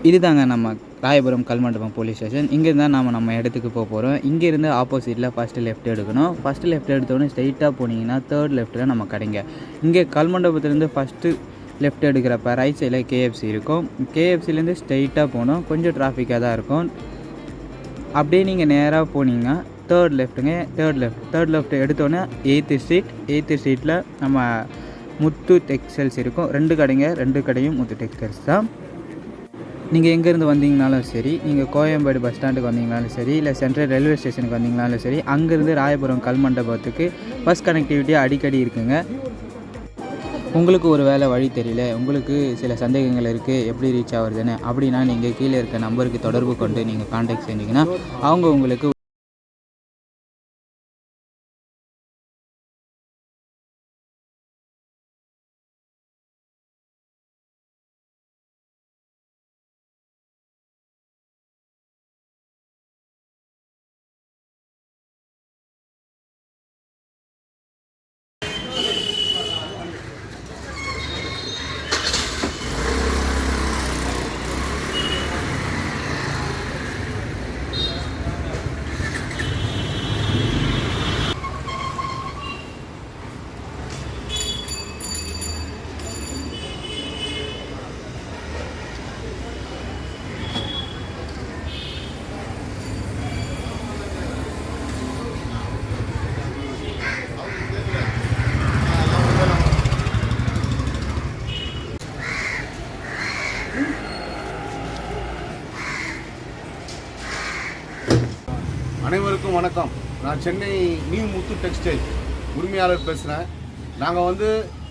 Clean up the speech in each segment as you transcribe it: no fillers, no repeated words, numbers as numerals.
இதுதாங்க நம்ம Royapuram Kalmandapam police station. இங்கேருந்து தான் நம்ம இடத்துக்கு போகிறோம். இங்கேருந்து ஆப்போசிட்டில் ஃபஸ்ட்டு லெஃப்ட் எடுக்கணும். ஃபஸ்ட்டு லெஃப்ட் எடுத்தோடனே ஸ்ட்ரைட்டாக போனீங்கன்னா தேர்ட் லெஃப்ட்டில் நம்ம கடைங்க. இங்கே கல்மண்டபத்துலேருந்து ஃபஸ்ட்டு லெஃப்ட் எடுக்கிறப்ப ரைட் சைடில் கேஎஃப்சி இருக்கும். கேஎஃப்சிலேருந்து ஸ்ட்ரைட்டாக போகணும். கொஞ்சம் டிராஃபிக்காக தான் இருக்கும். அப்படியே நீங்கள் நேராக போனீங்கன்னா தேர்ட் லெஃப்ட்டுங்க. தேர்ட் லெஃப்ட் எடுத்தோடனே 8th ஸ்ட்ரீட்டில் நம்ம முத்து டெக்ஸ்டைல்ஸ் இருக்கும். 2 கடைங்க, 2 கடையும் முத்து டெக்ஸ்டைல்ஸ் தான். நீங்கள் எங்கேருந்து வந்தீங்கனாலும் சரி, நீங்கள் கோயம்பேடு பஸ் ஸ்டாண்டுக்கு வந்தீங்கனாலும் சரி, இல்லை சென்ட்ரல் ரயில்வே ஸ்டேஷனுக்கு வந்தீங்கனாலும் சரி, அங்கேருந்து ராயபுரம் கல்மண்டபத்துக்கு பஸ் கனெக்டிவிட்டி அடிக்கடி இருக்குங்க. உங்களுக்கு ஒரு வேளை வழி தெரியல, உங்களுக்கு சில சந்தேகங்கள் இருக்குது எப்படி ரீச் ஆகுறதுன்னு, அப்படின்னா நீங்கள் கீழே இருக்க நம்பருக்கு தொடர்பு கொண்டு நீங்கள் கான்டாக்ட் செஞ்சீங்கன்னா அவங்க உங்களுக்கு அனைவருக்கும் வணக்கம். நான் சென்னை நியூ முத்து டெக்ஸ்டைல் உரிமையாளர் பேசுகிறேன். நாங்கள்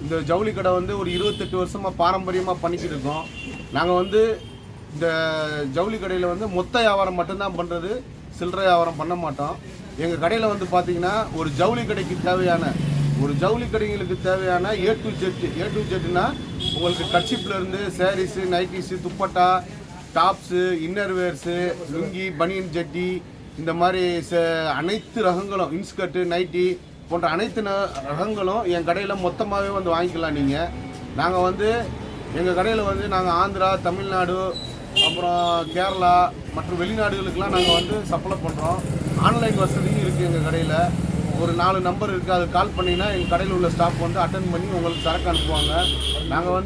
இந்த ஜவுளி கடை ஒரு 28 வருஷமாக பாரம்பரியமாக பண்ணிக்கிட்டு இருக்கோம். நாங்கள் இந்த ஜவுளி கடையில் மொத்த வியாபாரம் மட்டும்தான் பண்ணுறது, சில்லறை வியாபாரம் பண்ண மாட்டோம். எங்கள் கடையில் பார்த்தீங்கன்னா ஒரு ஜவுளி கடைக்கு தேவையான ஜவுளி கடைங்களுக்கு தேவையான A to Z உங்களுக்கு கர்ச்சிப்லேருந்து saris, nighties, dupatta, tops, innerwears, lungi, banian ஜட்டி, இந்த மாதிரி அனைத்து ரகங்களும், இன்ஸ்கர்ட்டு, நைட்டி போன்ற அனைத்து ரகங்களும் என் கடையில் மொத்தமாகவே வாங்கிக்கலாம். நீங்கள் நாங்கள் எங்கள் கடையில் நாங்கள் ஆந்திரா, தமிழ்நாடு, அப்புறம் கேரளா மற்றும் வெளிநாடுகளுக்கெல்லாம் நாங்கள் சப்ளை பண்ணுறோம். ஆன்லைன் வசதியும் இருக்குது எங்கள் கடையில். ஒரு 4 நம்பர் இருக்குது, அது கால் பண்ணிங்கன்னா எங்கள் கடையில் உள்ள ஸ்டாஃப் அட்டன் பண்ணி உங்களுக்கு சரக்கு அனுப்புவாங்க. நாங்கள்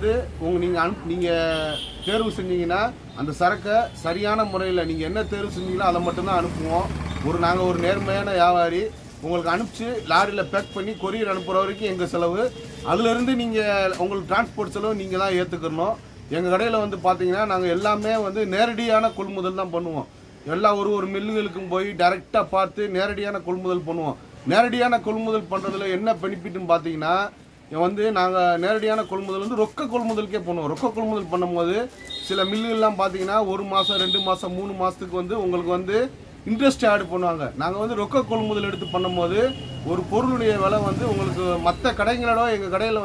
நீங்கள் தேர்வு செஞ்சீங்கன்னா அந்த சரக்கை சரியான முறையில் நீங்கள் என்ன தேர்வு செஞ்சீங்களோ அதை மட்டும்தான் அனுப்புவோம். நாங்கள் ஒரு நேர்மையான வியாபாரி. உங்களுக்கு அனுப்பிச்சு லாரியில் பேக் பண்ணி கொரியர் அனுப்புகிற வரைக்கும் எங்கள் செலவு. அதிலிருந்து நீங்கள் உங்களுக்கு டிரான்ஸ்போர்ட் செலவு நீங்கள் தான் ஏற்றுக்கணும். எங்கள் கடையில் பார்த்தீங்கன்னா நாங்கள் எல்லாமே நேரடியான கொள்முதல் தான் பண்ணுவோம். ஒரு மில்லுகளுக்கும் போய் டைரெக்டாக பார்த்து நேரடியான கொள்முதல் பண்ணுவோம். நேரடியான கொள்முதல் பண்ணுறதுல என்ன பெனிஃபிட்னு பார்த்தீங்கன்னா நாங்கள் நேரடியான கொள்முதல் ரொக்க கொள்முதலுக்கே பண்ணுவோம். ரொக்க கொள்முதல் பண்ணும்போது சில மில்லுகள்லாம் பார்த்தீங்கன்னா 1 மாதம், 2 மாதம், 3 மாதத்துக்கு உங்களுக்கு இன்ட்ரெஸ்ட் ஆட் பண்ணுவாங்க. நாங்கள் ரொக்க கொள்முதல் எடுத்து பண்ணும்போது ஒரு பொருளுடைய விலை உங்களுக்கு மற்ற கடைங்களோட எங்கள் கடையில்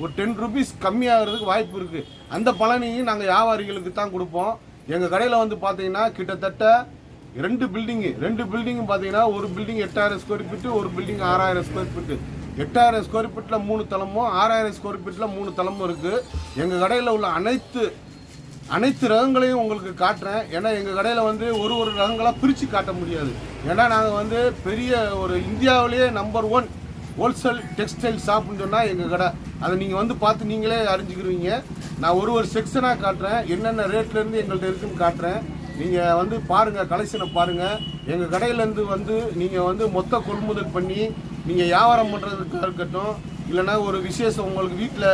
ஒரு 10 ரூபீஸ் கம்மியாகிறதுக்கு வாய்ப்பு இருக்குது. அந்த பலனையும் நாங்கள் வியாபாரிகளுக்கு தான் கொடுப்போம். எங்கள் கடையில் பார்த்தீங்கன்னா கிட்டத்தட்ட 2 பில்டிங்கும் பார்த்தீங்கன்னா ஒரு பில்டிங் 8000 ஸ்கொயர் ஃபீட்டு, ஒரு பில்டிங் 6000 ஸ்கொயர் ஃபீட்டு. 8000 ஸ்கொயர் ஃபீட்டில் 3 தளமும் 6000 ஸ்கொயர் ஃபீட்டில் 3 தளமும் இருக்குது. எங்கள் கடையில் உள்ள அனைத்து ரகங்களையும் உங்களுக்கு காட்டுறேன். ஏன்னா எங்கள் கடையில் ஒரு ரகங்களாக பிரித்து காட்ட முடியாது. ஏன்னா நாங்கள் பெரிய இந்தியாவிலேயே நம்பர் 1 ஹோல்சேல் டெக்ஸ்டைல் ஷாப்னு சொன்னால் எங்கள் கடை. அதை நீங்கள் பார்த்து நீங்களே அறிஞ்சிக்கிருவீங்க. நான் ஒரு செக்ஷனாக காட்டுறேன், என்னென்ன ரேட்லேருந்து எங்கள்கிட்ட இருக்குன்னு காட்டுறேன். நீங்கள் பாருங்கள், கலெக்ஷனை பாருங்கள். எங்கள் கடையிலேருந்து நீங்கள் மொத்த கொள்முதல் பண்ணி நீங்கள் வியாபாரம் பண்ணுறதுக்காக இருக்கட்டும், இல்லைனா ஒரு விசேஷம், உங்களுக்கு வீட்டில்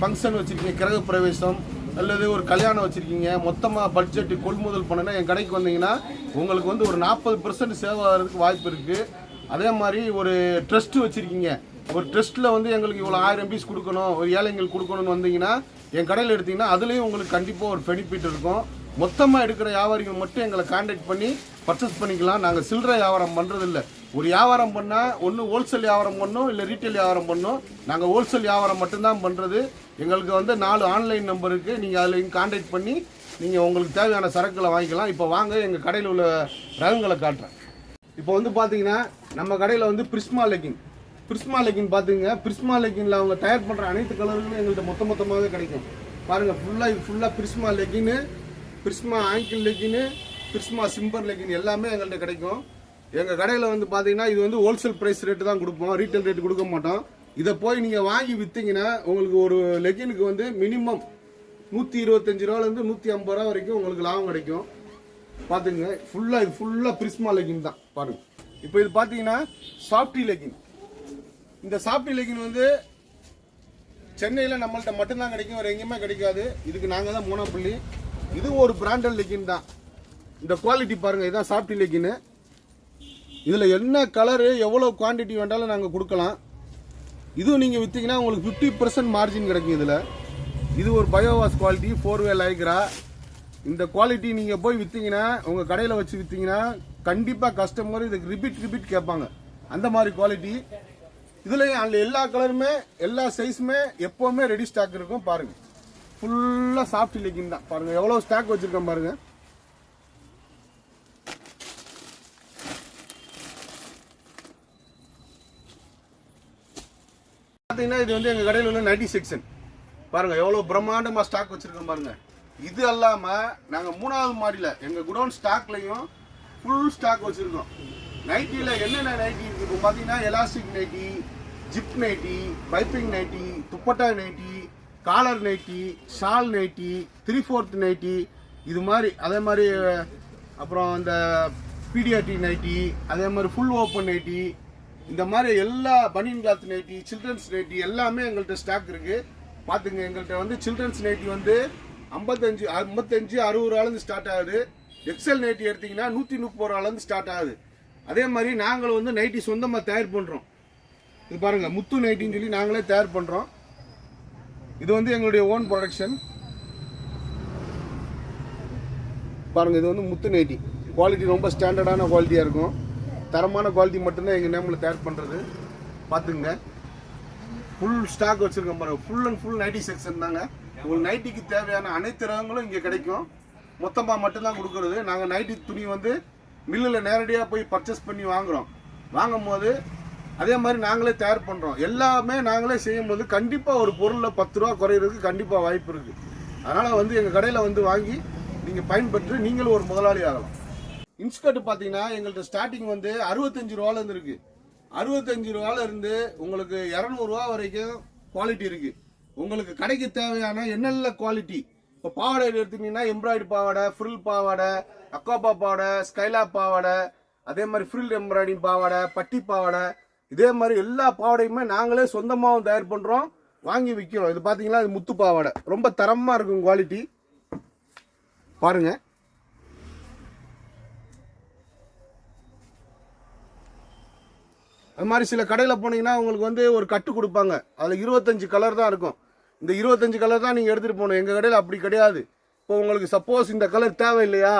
ஃபங்க்ஷன் வச்சுருக்கீங்க, கிரக பிரவேசம் அல்லது ஒரு கல்யாணம் வச்சுருக்கீங்க, மொத்தமாக பட்ஜெட்டு கொள்முதல் பண்ணுன்னா என் கடைக்கு வந்தீங்கன்னா உங்களுக்கு ஒரு 40% சேவ் ஆகிறதுக்கு வாய்ப்பு இருக்குது. அதே மாதிரி ஒரு ட்ரஸ்ட்டு வச்சுருக்கீங்க, ஒரு ட்ரஸ்ட்டில் எங்களுக்கு இவ்வளோ 1000 பீஸ் கொடுக்கணும், ஒரு ஏழைங்களுக்கு கொடுக்கணும்னு வந்தீங்கன்னா என் கடையில் எடுத்திங்கன்னா அதுலேயும் உங்களுக்கு கண்டிப்பாக ஒரு பெனிஃபிட் இருக்கும். மொத்தமாக எடுக்கிற வியாபாரிகள் மட்டும் எங்களை கான்டாக்ட் பண்ணி பர்ச்சேஸ் பண்ணிக்கலாம். நாங்கள் சில்லறை வியாபாரம் பண்ணுறதில்ல. ஒரு வியாபாரம் பண்ணால் ஒன்று ஹோல்சேல் வியாபாரம் பண்ணணும், இல்லை ரீட்டைல் வியாபாரம் பண்ணணும். நாங்கள் ஹோல்சேல் வியாபாரம் மட்டும்தான் பண்ணுறது. எங்களுக்கு 4 ஆன்லைன் நம்பர் இருக்குது. நீங்கள் அதில் கான்டாக்ட் பண்ணி நீங்கள் உங்களுக்கு தேவையான சரக்குகளை வாங்கிக்கலாம். இப்போ வாங்க எங்கள் கடையில் உள்ள ரகங்களை காட்டுறேன். இப்போ பார்த்தீங்கன்னா நம்ம கடையில் பிரிஸ்மா லெக்கின் பார்த்துங்க. பிரிஸ்மா லெக்கினில் அவங்க தயார் பண்ணுற அனைத்து கலர்களும் எங்கள்கிட்ட மொத்தமாகவே கிடைக்கும். பாருங்கள், ஃபுல்லாக பிரிஸ்மா லெக்கின்னு பிரிஸ்மா ஆங்கிள் லெகின்னு, பிரிஸ்மா சிம்பர் லெகின் எல்லாமே எங்கள்கிட்ட கிடைக்கும். எங்கள் கடையில் வந்து பார்த்தீங்கன்னா இது வந்து ஹோல்சேல் ப்ரைஸ் ரேட்டு தான் கொடுப்போம், ரீட்டைல் ரேட்டு கொடுக்க மாட்டோம். இதை போய் நீங்கள் வாங்கி விற்றீங்கன்னா உங்களுக்கு ஒரு லெகினுக்கு வந்து மினிமம் 125 ரூபாலேருந்து 150 ரூபா வரைக்கும் உங்களுக்கு லாபம் கிடைக்கும். பார்த்துங்க, இது ஃபுல்லாக பிரிஸ்மா லெகின் தான் பாருங்கள். இப்போ இது பார்த்தீங்கன்னா சாஃப்டி லெகின். இந்த சாஃப்டி லெகின் வந்து சென்னையில் நம்மள்ட்ட மட்டும்தான் கிடைக்கும், வேறு எங்கேயுமே கிடைக்காது. இதுக்கு நாங்கள் தான் மோனோபுள்ளி. இது ஒரு பிராண்டட் லெகின் தான். இந்த குவாலிட்டி பாருங்கள், இதுதான் சாஃப்டி லெகின்னு. இதில் என்ன கலரு எவ்வளோ குவான்டிட்டி வேண்டாலும் நாங்கள் கொடுக்கலாம். இதுவும் நீங்கள் விற்றீங்கன்னா உங்களுக்கு 50% மார்ஜின் கிடைக்கும். இதில் இது ஒரு பயோவாஸ் குவாலிட்டி, 4-வே லைக்ரா. இந்த குவாலிட்டி நீங்கள் போய் விற்றீங்கன்னா, உங்கள் கடையில் வச்சு விற்றீங்கன்னா கண்டிப்பாக கஸ்டமர் இதுக்கு ரிப்பீட் கேட்பாங்க. அந்த மாதிரி குவாலிட்டி. இதுலேயும் அதில் எல்லா கலருமே எல்லா சைஸுமே எப்போவுமே ரெடி ஸ்டாக் இருக்கும். பாருங்கள், ஃபுல்லாக சாஃப்ட் லெகின் தான். பாருங்கள் எவ்வளோ ஸ்டாக் வச்சுருக்கேன் பாருங்கள். பார்த்தீங்கன்னா இது வந்து எங்கள் கடையில் உள்ள நைட்டி செக்ஷன். பாருங்கள் எவ்வளோ பிரம்மாண்டமாக ஸ்டாக் வச்சுருக்கோம் பாருங்கள். இது அல்லாமல் நாங்கள் 3வது மாடியில் எங்கள் குடோன் ஸ்டாக்லையும் ஃபுல் ஸ்டாக் வச்சுருக்கோம். நைட்டியில் என்னென்ன நைட்டி இருக்குது இப்போ பார்த்தீங்கன்னா elastic nighty, zip nighty, piping nighty, dupatta nighty, collar nighty, shawl nighty, 3/4 nighty, இது மாதிரி. அதே மாதிரி அப்புறம் இந்த பீடியாட்டி நைட்டி, அதே மாதிரி ஃபுல் ஓப்பன் நைட்டி, இந்த மாதிரி எல்லா பனியன் கிளாத் நைட்டி, சில்ட்ரன்ஸ் நைட்டி எல்லாமே எங்கள்கிட்ட ஸ்டாக் இருக்குது. பார்த்துங்க, எங்கள்கிட்ட வந்து சில்ட்ரன்ஸ் நைட்டி வந்து 55, 60 ரூபாலேருந்து ஸ்டார்ட் ஆகுது. எக்ஸல் நைட்டி எடுத்திங்கன்னா 130 ரூபாலேருந்து ஸ்டார்ட் ஆகுது. அதே மாதிரி நாங்களும் வந்து நைட்டி சொந்தமாக தயார் பண்ணுறோம். இது பாருங்கள், முத்து நைட்டின்னு சொல்லி நாங்களே தயார் பண்ணுறோம். இது வந்து எங்களுடைய ஓன் ப்ரொடக்ஷன். பாருங்கள், இது வந்து முத்து நைட்டி. குவாலிட்டி ரொம்ப ஸ்டாண்டர்டான குவாலிட்டியாக இருக்கும். தரமான குவாலிட்டி மட்டும்தான் எங்கள் நேமில் தயார் பண்ணுறது. பார்த்துங்க, ஃபுல் ஸ்டாக் வச்சுருக்கோம் பாருங்கள். Full and full nighty section தாங்க. உங்களுக்கு நைட்டிக்கு தேவையான அனைத்து ரகங்களும் இங்கே கிடைக்கும். மொத்தமாக மட்டும்தான் கொடுக்குறது. நாங்கள் நைட்டி துணி வந்து மில்லில் நேரடியாக போய் பர்ச்சேஸ் பண்ணி வாங்கும் போது அதே மாதிரி நாங்களே தயார் பண்ணுறோம். எல்லாமே நாங்களே செய்யும்போது கண்டிப்பாக ஒரு பொருளில் 10 ரூபா குறையிறதுக்கு கண்டிப்பாக வாய்ப்பு இருக்குது. அதனால் வந்து எங்கள் கடையில் வந்து வாங்கி நீங்கள் பயன்பெற்று நீங்களும் ஒரு முதலாளி ஆகலாம். இன்ஸ்கர்ட் பார்த்தீங்கன்னா எங்கள்கிட்ட ஸ்டார்டிங் வந்து 65 ரூபாலேருந்து இருக்குது. 65 ரூபாலேருந்து உங்களுக்கு 200 ரூபா வரைக்கும் குவாலிட்டி இருக்குது. உங்களுக்கு கடைக்கு தேவையான என்னென்ன குவாலிட்டி, இப்போ பாவாடை எடுத்துக்கிட்டிங்கன்னா எம்ப்ராய்டு பாவாடை, ஃப்ரில் பாவாடை, அக்காப்பா பாவாடை, ஸ்கைலாப் பாவாடை, அதே மாதிரி ஃப்ரில் எம்ப்ராய்டிங் பாவாடை, பட்டி பாவாடை, இதே மாதிரி எல்லா பாவாடையுமே நாங்களே சொந்தமாகவும் தயார் பண்ணுறோம், வாங்கி விற்கிறோம். இது பார்த்தீங்கன்னா இது முத்து பாவாடை, ரொம்ப தரமாக இருக்கும் குவாலிட்டி. பாருங்கள், அது மாதிரி சில கடையில் போனீங்கன்னா உங்களுக்கு வந்து ஒரு கட்டு கொடுப்பாங்க. அதில் 25 கலர் தான் இருக்கும். இந்த 25 கலர் தான் நீங்கள் எடுத்துகிட்டு போகணும். எங்கள் கடையில் அப்படி கிடையாது. இப்போ உங்களுக்கு சப்போஸ் இந்த கலர் தேவை இல்லையா,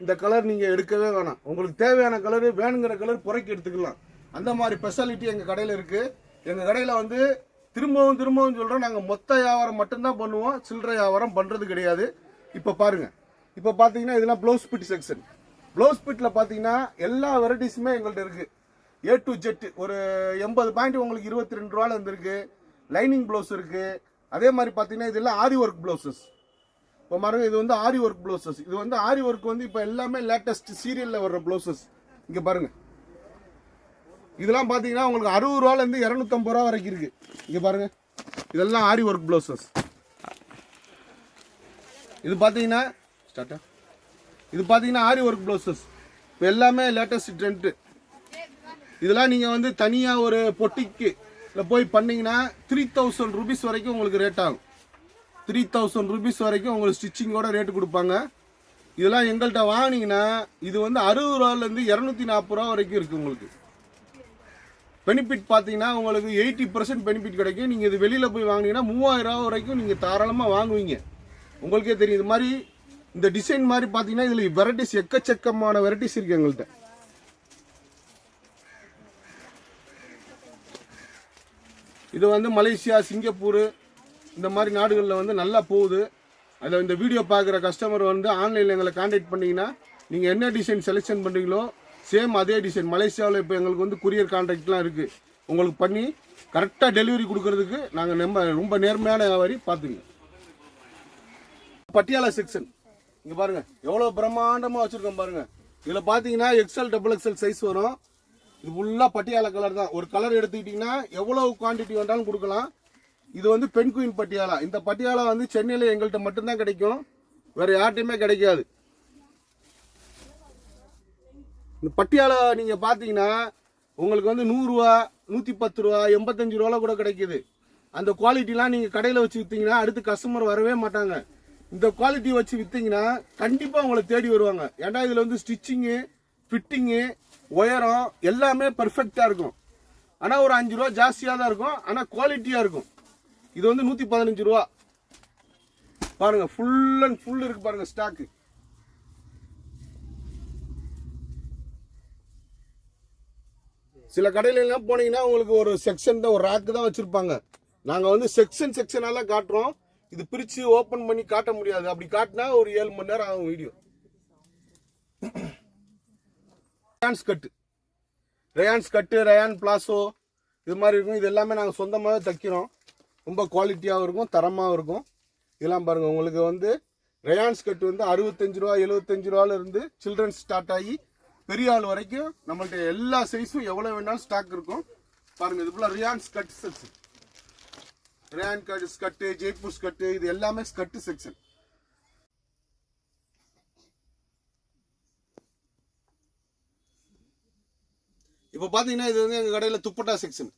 இந்த கலர் நீங்கள் எடுக்கவே வேணாம். உங்களுக்கு தேவையான கலர், வேணுங்கிற கலர் புறக்கி எடுத்துக்கலாம். அந்த மாதிரி ஸ்பெஷாலிட்டி எங்கள் கடையில் இருக்குது. எங்கள் கடையில் வந்து திரும்பவும் சொல்கிறோம், நாங்கள் மொத்த வியாபாரம் மட்டும்தான் பண்ணுவோம், சில்லறை வியாபாரம் பண்ணுறது கிடையாது. இப்போ பாருங்கள், இப்போ பார்த்தீங்கன்னா இதெல்லாம் ப்ளவுஸ் பிட் செக்ஷன். ப்ளவுஸ் பிட்டில் பார்த்தீங்கன்னா எல்லா வெரைட்டிஸுமே எங்கள்கிட்ட இருக்குது. A to Z ஒரு 80 பாயிண்ட் உங்களுக்கு 22 ரூபாயில் இருந்திருக்கு. லைனிங் ப்ளவுஸ் இருக்குது. அதே மாதிரி பார்த்தீங்கன்னா இதெல்லாம் ஆரி ஒர்க் ப்ளவுசஸ். இப்போ பாருங்க, இது வந்து ஆரி ஒர்க் ப்ளவுசஸ். இது வந்து ஆரி ஒர்க் வந்து இப்போ எல்லாமே லேட்டஸ்ட் சீரியலில் வர்ற ப்ளவுசஸ். இங்கே பாருங்கள், இதெல்லாம் பார்த்தீங்கன்னா உங்களுக்கு 60 ரூபாலேருந்து 250 ரூபா வரைக்கும் இருக்குது. இங்கே பாருங்கள், இதெல்லாம் ஆரி ஒர்க் ப்ளவுசஸ். இது பார்த்தீங்கன்னா இது பார்த்தீங்கன்னா ஆரி ஒர்க் ப்ளவுசஸ். இப்போ எல்லாமே லேட்டஸ்ட் ட்ரெண்டு. இதெல்லாம் நீங்கள் வந்து தனியாக ஒரு பொட்டிக்கு போய் பண்ணிங்கன்னா 3000 ருபீஸ் வரைக்கும் உங்களுக்கு ரேட் ஆகும். 3000 ருபீஸ் வரைக்கும் உங்களுக்கு ஸ்டிச்சிங்கோட ரேட்டு கொடுப்பாங்க. இதெல்லாம் எங்கள்கிட்ட வாங்கினீங்கன்னா இது வந்து 60 ரூபாலேருந்து 240 ரூபா வரைக்கும் இருக்குது. உங்களுக்கு பெனிஃபிட் பார்த்தீங்கன்னா உங்களுக்கு 80% பெனிஃபிட் கிடைக்கும். நீங்கள் இது வெளியில் போய் வாங்கினீங்கன்னா 3000 ரூபா வரைக்கும் நீங்கள் தாராளமாக வாங்குவீங்க. உங்களுக்கே தெரியும். இது மாதிரி இந்த டிசைன் மாதிரி பார்த்தீங்கன்னா இதில் வெரைட்டிஸ், எக்கச்சக்கமான வெரைட்டிஸ் இருக்குது எங்கள்கிட்ட. இது வந்து மலேசியா, சிங்கப்பூர் இந்த மாதிரி நாடுகளில் வந்து நல்லா போகுது. அதில் இந்த வீடியோ பார்க்குற கஸ்டமர் வந்து ஆன்லைனில் எங்களை கான்டாக்ட் பண்ணிங்கன்னா நீங்கள் என்ன டிசைன் செலெக்ஷன் பண்ணுறீங்களோ சேம் அதே டிசைன் மலேசியாவில் இப்போ எங்களுக்கு வந்து குரியர் கான்ட்ராக்ட்லாம் இருக்குது. உங்களுக்கு பண்ணி கரெக்டாக டெலிவரி கொடுக்கறதுக்கு நாங்கள் ரொம்ப நேர்மையான வியாபாரி. பார்த்துங்க, பட்டியாலா செக்ஷன். இங்க பாருங்க எவ்வளவு பிரம்மாண்டமா வச்சிருக்கோம் பாருங்க. இதுல பாத்தீங்கன்னா எக்ஸ்எல் டபுள் எக்ஸ்எல் சைஸ் வரும். இது ஃபுல்லா பட்டியாலா கலர் தான். ஒரு கலர் எடுத்துக்கிட்டீங்கன்னா எவ்வளவு குவான்டிட்டி வேண்டாலும் கொடுக்கலாம். இது வந்து பெண் குயின் பட்டியாலா. இந்த பட்டியாலா வந்து சென்னையில எங்கள்கிட்ட மட்டும்தான் கிடைக்கும், வேற யார்ட்டையுமே கிடைக்காது. இந்த பட்டியாலா நீங்க பாத்தீங்கன்னா உங்களுக்கு வந்து 100 ரூபா, 110 ரூபா, 85 ரூபால கூட கிடைக்குது. அந்த குவாலிட்டிலாம் நீங்க கடையில வச்சு வித்தீங்கன்னா அடுத்து கஸ்டமர் வரவே மாட்டாங்க. இந்த குவாலிட்டி வச்சு வித்தீங்கன்னா கண்டிப்பா உங்களை தேடி வருவாங்க. ஏன்னா இதுல வந்து ஸ்டிச்சிங்கு, ஃபிட்டிங்கு, உயரம் எல்லாமே பெர்ஃபெக்டா இருக்கும். ஆனா ஒரு 5 ரூபா ஜாஸ்தியா தான் இருக்கும், ஆனா குவாலிட்டியா இருக்கும். இது வந்து 115 ரூபா. பாருங்க ஃபுல் அண்ட் ஃபுல் இருக்கு பாருங்க ஸ்டாக். சில கடையில எல்லாம் போனீங்கன்னா உங்களுக்கு ஒரு செக்ஷன் தான், ஒரு ரேக் தான் வச்சிருப்பாங்க. நாங்க வந்து செக்ஷனால காட்டுறோம். இது பிரிச்சு ஓபன் பண்ணி காட்ட முடியாது. அப்படி காட்டினா ஒரு 7 மணி நேரம் ஆகும் வீடியோ. ரயான்ஸ் கட்டு, ரயான் பிளாசோ இது மாதிரி இருக்கும். இது எல்லாமே நாங்கள் சொந்தமாகவே தைக்கிறோம். ரொம்ப குவாலிட்டியாகவும் இருக்கும், தரமாகவும் இருக்கும். இதெல்லாம் பாருங்க உங்களுக்கு வந்து ரயான்ஸ் கட்டு வந்து 65 ரூபா, 75 ரூபால இருந்து சில்ட்ரன்ஸ் ஸ்டார்ட் ஆகி பெரிய ஆள் வரைக்கும் நம்மள்ட்ட எல்லா சைஸும் எவ்வளவு வேணாலும் ஸ்டாக் இருக்கும். பாருங்க இது போல rayon skirt section, rayon skirt, Jaipur skirt, இது எல்லாமே ஸ்கட்டு செக்ஷன். இப்போ பாத்தீங்கன்னா இது வந்து எங்க கடையில துப்பட்டா செக்ஷன்.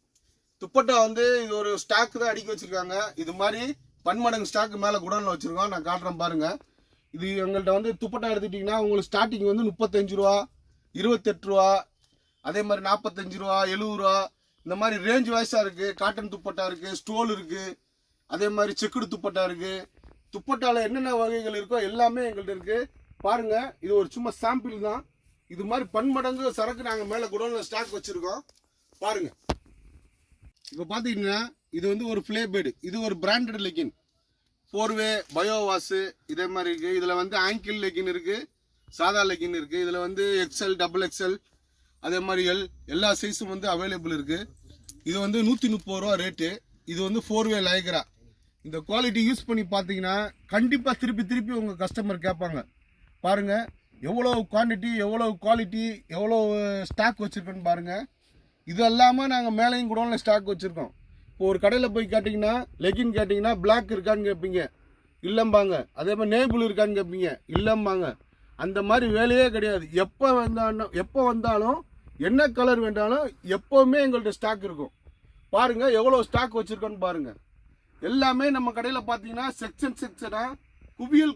துப்பட்டா வந்து இது ஒரு ஸ்டாக் தான் அடிக்க வச்சிருக்காங்க. இது மாதிரி பன்மடங்கு ஸ்டாக் மேல குடோன்ல வச்சிருக்கோம். நான் காட்டுறேன் பாருங்க. இது எங்கள்கிட்ட வந்து துப்பட்டா எடுத்துட்டீங்கன்னா உங்களுக்கு ஸ்டார்டிங் வந்து 35 ரூபா, 28 ரூபா, அதே மாதிரி 45 ரூபா, 70 ரூபா, இந்த மாதிரி ரேஞ்ச் வைஸா இருக்கு. காட்டன் துப்பட்டா இருக்கு, ஸ்டோல் இருக்கு, அதே மாதிரி செக்குடு துப்பட்டா இருக்கு. துப்பட்டால என்னென்ன வகைகள் இருக்கோ எல்லாமே எங்கள்கிட்ட இருக்கு. பாருங்க இது ஒரு சும்மா சாம்பிள் தான். இது மாதிரி பன்மடங்கு சரக்கு நாங்க மேல குடோன்ல ஸ்டாக் வச்சிருக்கோம். பாருங்க இப்ப பாத்தீங்கன்னா இது வந்து ஒரு ஃபிளே பேடு. இது ஒரு பிராண்டட் லெகின், 4வே பயோவாஸ் இதே மாதிரி இருக்கு. இதுல வந்து ஆங்கிள் லெகின் இருக்கு, சாதா லெகின் இருக்கு. இதுல வந்து எக்ஸ்எல், டபுள் எக்ஸ்எல், அதே மாதிரி எல், எல்லா சைஸும் வந்து அவைலபிள் இருக்கு. இது வந்து 130 ரூபா ரேட்டு. இது வந்து 4வே லைக்ரா. இந்த குவாலிட்டி யூஸ் பண்ணி பார்த்தீங்கன்னா கண்டிப்பா திருப்பி உங்க கஸ்டமர் கேட்பாங்க. பாருங்க எவ்வளவு குவான்டிட்டி, எவ்வளவு குவாலிட்டி, எவ்வளவு ஸ்டாக் வச்சிருக்கோன்னு பாருங்க. இது இல்லாம நாங்க மேலையும் குடோன்ல ஸ்டாக் வச்சிருக்கோம். இப்போ ஒரு கடையில போய் கேட்டீங்கன்னா லெகின் கேட்டீங்கன்னா பிளாக் இருக்கான்னு கேட்பீங்க, இல்லம்பாங்க. அதே மாதிரி நேபிள் இருக்கான்னு கேட்பீங்க, இல்லம்பாங்க. அந்த மாதிரி வேலையே கிடையாது. எப்போ வந்தாலும் என்ன கலர் வேண்டாலும் எப்பவுமே எங்கள்கிட்ட ஸ்டாக் இருக்கும். பாருங்க எவ்வளவு ஸ்டாக் வச்சிருக்கோன்னு பாருங்க. எல்லாமே நம்ம கடையில பாத்தீங்கன்னா செக்ஷனா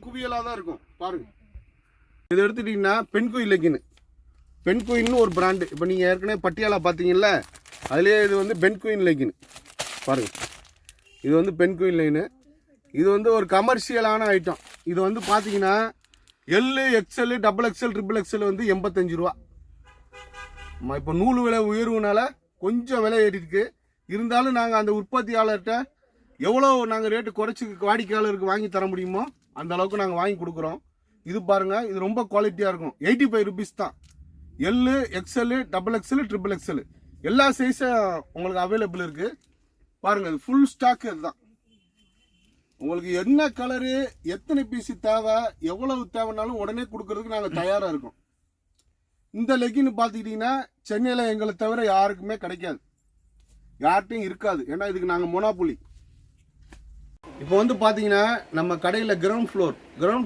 குவியலா தான் இருக்கும். பாருங்க இது எடுத்துட்டீங்கன்னா பெண் குயின் லெகின். பெண் குயின்னு ஒரு பிராண்டு. இப்போ நீங்க ஏற்கனவே பட்டியாலா பாத்தீங்கல்ல, அதுலயே இது வந்து பெண் குயின் லெகின். பாருங்க இது வந்து பெண் குயின் லெகின். இது வந்து ஒரு கமர்ஷியலான ஐட்டம். இது வந்து பாத்தீங்கன்னா L, XL, double XL, triple XL வந்து 85 ரூபா. இப்போ நூல் விலை உயர்வுனால கொஞ்சம் விலை ஏறி இருக்கு. இருந்தாலும் நாங்கள் அந்த உற்பத்தியாளர்கிட்ட எவ்வளோ நாங்கள் ரேட்டு குறைச்சி வாடிக்கையாளருக்கு வாங்கி தர முடியுமோ அந்த அளவுக்கு நாங்கள் வாங்கி கொடுக்குறோம். இது பாருங்க இது ரொம்ப குவாலிட்டியாக இருக்கும். 85 ருபீஸ் தான். L, XL, double XL, triple XL எல்லா சைஸும் உங்களுக்கு அவைலபிள் இருக்கு. பாருங்க இது ஃபுல் ஸ்டாக். இதுதான் உங்களுக்கு என்ன கலரு, எத்தனை பீஸ் தேவை, எவ்வளவு தேவைனாலும் உடனே கொடுக்கறதுக்கு நாங்கள் தயாராக இருக்கோம். இந்த லெகின் பார்த்துக்கிட்டிங்கன்னா சென்னையில் எங்களை தவிர யாருக்குமே கிடைக்காது, யார்ட்டையும் இருக்காது. ஏன்னா இதுக்கு நாங்கள் மொனாப்புலி. இப்போ வந்து பார்த்தீங்கன்னா நம்ம கடையில் கிரவுண்ட்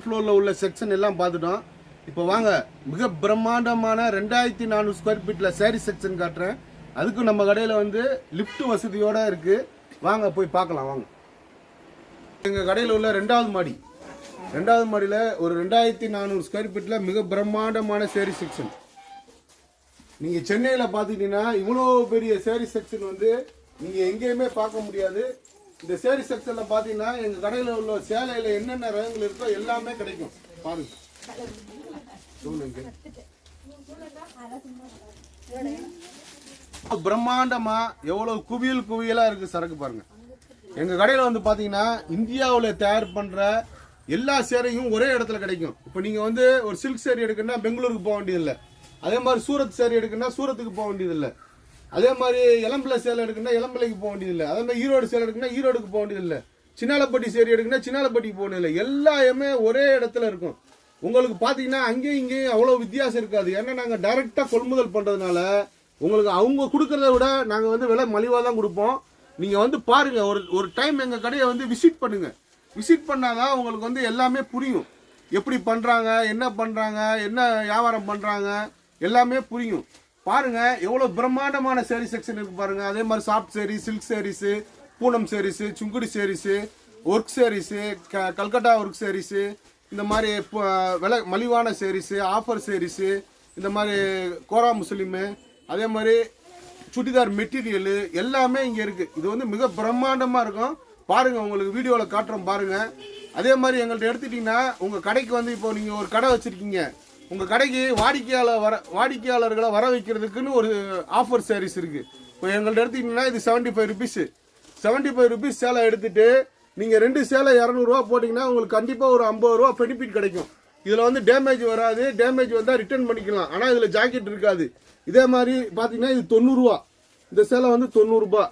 ஃப்ளோரில் உள்ள செக்ஷன் எல்லாம் பார்த்துட்டோம். இப்போ வாங்க மிக பிரம்மாண்டமான 2400 ஸ்கொயர் ஃபீட்டில் சாரீ செக்ஷன் காட்டுறேன். அதுக்கு நம்ம கடையில் வந்து லிஃப்ட் வசதியோடு இருக்குது. வாங்க போய் பார்க்கலாம் வாங்க. எங்கள் கடையில் உள்ள 2வது மாடியில் ஒரு 2400 ஸ்கொயர் ஃபீட்டில் மிக பிரம்மாண்டமான சாரீ செக்ஷன். நீங்கள் சென்னையில் பார்த்துக்கிட்டீங்கன்னா இவ்வளோ பெரிய சாரீ செக்ஷன் வந்து நீங்கள் எங்கேயுமே பார்க்க முடியாது. இந்த சாரீ செக்ஷனில் பார்த்தீங்கன்னா எங்கள் கடையில் உள்ள சேலையில் என்னென்ன ரகங்கள் இருக்கோ எல்லாமே கிடைக்கும். பாருங்க பிரம்மாண்டமா எவ்வளவு குவியலா இருக்கு சரக்கு பாருங்க. எங்க கடையில வந்து பாத்தீங்கன்னா இந்தியாவில் தயார் பண்ற எல்லா சேரையும் ஒரே இடத்துல கிடைக்கும். இப்போ நீங்க வந்து ஒரு சில்க் சேரீ எடுக்கணும்னா பெங்களூருக்கு போக வேண்டியதில்லை. அதே மாதிரி சூரத் சேரீ எடுக்கணும்னா சூரத்துக்கு போக வேண்டியதில்லை. அதே மாதிரி இளம்பிள்ளை சேலை எடுக்கணும்னா இளம்பிள்ளைக்கு போக வேண்டியதில்லை. அதே மாதிரி ஈரோடு சேலை எடுக்கணும்னா ஈரோடுக்கு போக வேண்டியதில்லை. சின்னாலப்பட்டி சேரீ எடுக்கணும்னா சின்னாலப்பட்டிக்கு போக வேண்டியதில்லை. எல்லாமே ஒரே இடத்துல இருக்கும். உங்களுக்கு பார்த்தீங்கன்னா அங்கேயும் இங்கேயும் அவ்வளோ வித்தியாசம் இருக்காது. ஏன்னா நாங்கள் டைரெக்டாக கொள்முதல் பண்ணுறதுனால உங்களுக்கு அவங்க கொடுக்கறத விட நாங்கள் வந்து விலை மலிவாக தான் கொடுப்போம். நீங்கள் வந்து பாருங்கள், ஒரு டைம் எங்கள் கடையை வந்து விசிட் பண்ணுங்கள். விசிட் பண்ணாதான் உங்களுக்கு வந்து எல்லாமே புரியும். எப்படி பண்ணுறாங்க, என்ன பண்ணுறாங்க, என்ன வியாபாரம் பண்ணுறாங்க எல்லாமே புரியும். பாருங்கள் எவ்வளோ பிரம்மாண்டமான சேரீ செக்ஷன் இருக்குது பாருங்கள். அதே மாதிரி soft sari, silk sarees, Poonam sarees, Sungudi sarees, work sarees, Calcutta work sarees, இந்த மாதிரி விலை மலிவான சேரீஸு, ஆஃபர் சேரீஸு, இந்த மாதிரி கோரா முஸ்லீமு, அதே மாதிரி சுடிதார் மெட்டீரியலு எல்லாமே இங்கே இருக்குது. இது வந்து மிக பிரம்மாண்டமாக இருக்கும். பாருங்கள், உங்களுக்கு வீடியோவில் காட்டுறோம் பாருங்கள். அதே மாதிரி எங்கள்கிட்ட எடுத்துட்டிங்கன்னா உங்கள் கடைக்கு வந்து இப்போ நீங்கள் ஒரு கடை வச்சுருக்கீங்க, உங்கள் கடைக்கு வாடிக்கையாளர்களை வர வைக்கிறதுக்குன்னு ஒரு ஆஃபர் சேரீஸ் இருக்குது. இப்போ எங்கள்கிட்ட எடுத்துக்கிட்டிங்கன்னா இது 75 ருபீஸு. 75 ருபீஸ் சேலை எடுத்துகிட்டு நீங்கள் 2 சேலை 200 ரூபா போட்டிங்கன்னா உங்களுக்கு கண்டிப்பாக ஒரு 50 ரூபா பெனிஃபிட் கிடைக்கும். இதில் வந்து டேமேஜ் வராது. டேமேஜ் வந்தால் ரிட்டர்ன் பண்ணிக்கலாம். ஆனால் இதில் ஜாக்கெட் இருக்காது. இதே மாதிரி பார்த்தீங்கன்னா இது 90 ரூபா. இந்த சேலை வந்து 90 ரூபா.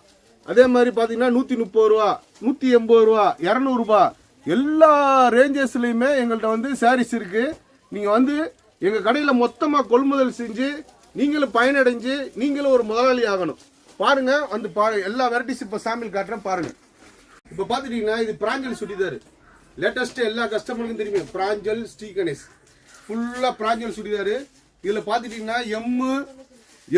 அதே மாதிரி பார்த்தீங்கன்னா 130 ரூபா, 180 ரூபா, 200 ரூபா எல்லா ரேஞ்சஸ்லையுமே எங்கள்கிட்ட வந்து சாரீஸ் இருக்குது. நீங்கள் வந்து எங்கள் கடையில் மொத்தமாக கொள்முதல் செஞ்சு நீங்களும் பயனடைஞ்சு நீங்களும் ஒரு முதலாளி ஆகணும். பாருங்கள், வந்து எல்லா வெரைட்டிஸ் இப்போ சாம்பிள் காட்டுறேன் பாருங்கள். இப்போ பார்த்துட்டீங்கன்னா இது பிராஞ்சல் சுடிதார். லேட்டஸ்ட் எல்லா கஸ்டமருக்கும் தெரியும். பிராஞ்சல் ஸ்ரீகணேஷ் ஃபுல்லாக பிராஞ்சல் சுடிதார். இதில் பார்த்துட்டீங்கன்னா M,